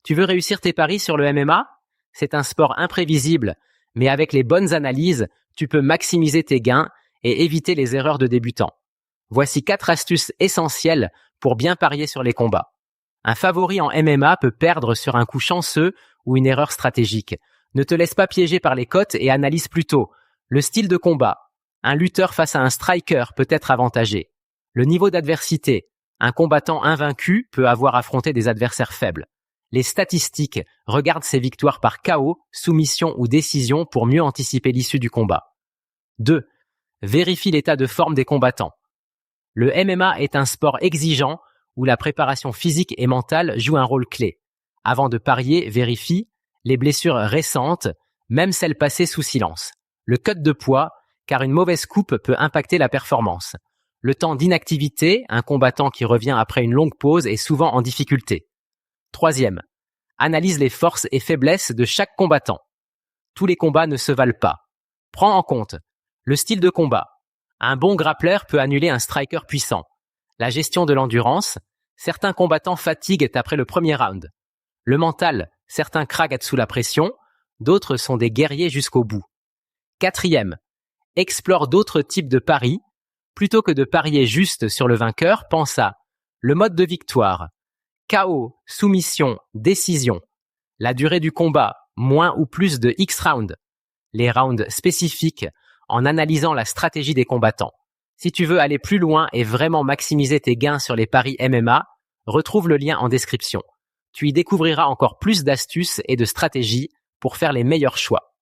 Tu veux réussir tes paris sur le MMA? C'est un sport imprévisible, mais avec les bonnes analyses, tu peux maximiser tes gains et éviter les erreurs de débutants. Voici 4 astuces essentielles pour bien parier sur les combats. Un favori en MMA peut perdre sur un coup chanceux ou une erreur stratégique. Ne te laisse pas piéger par les cotes et analyse plutôt le style de combat. Un lutteur face à un striker peut être avantagé. Le niveau d'adversité. Un combattant invaincu peut avoir affronté des adversaires faibles. Les statistiques. Regarde ses victoires par KO, soumission ou décision pour mieux anticiper l'issue du combat. 2. Vérifie l'état de forme des combattants. Le MMA est un sport exigeant où la préparation physique et mentale joue un rôle clé. Avant de parier, vérifie les blessures récentes, même celles passées sous silence. Le cut de poids, car une mauvaise coupe peut impacter la performance. Le temps d'inactivité, un combattant qui revient après une longue pause est souvent en difficulté. 3. Analyse les forces et faiblesses de chaque combattant. Tous les combats ne se valent pas. Prends en compte le style de combat. Un bon grappleur peut annuler un striker puissant. La gestion de l'endurance. Certains combattants fatiguent après le premier round. Le mental. Certains craquent sous la pression. D'autres sont des guerriers jusqu'au bout. 4. Explore d'autres types de paris. Plutôt que de parier juste sur le vainqueur, pense à le mode de victoire, KO, soumission, décision, la durée du combat, moins ou plus de X rounds, les rounds spécifiques en analysant la stratégie des combattants. Si tu veux aller plus loin et vraiment maximiser tes gains sur les paris MMA, retrouve le lien en description. Tu y découvriras encore plus d'astuces et de stratégies pour faire les meilleurs choix.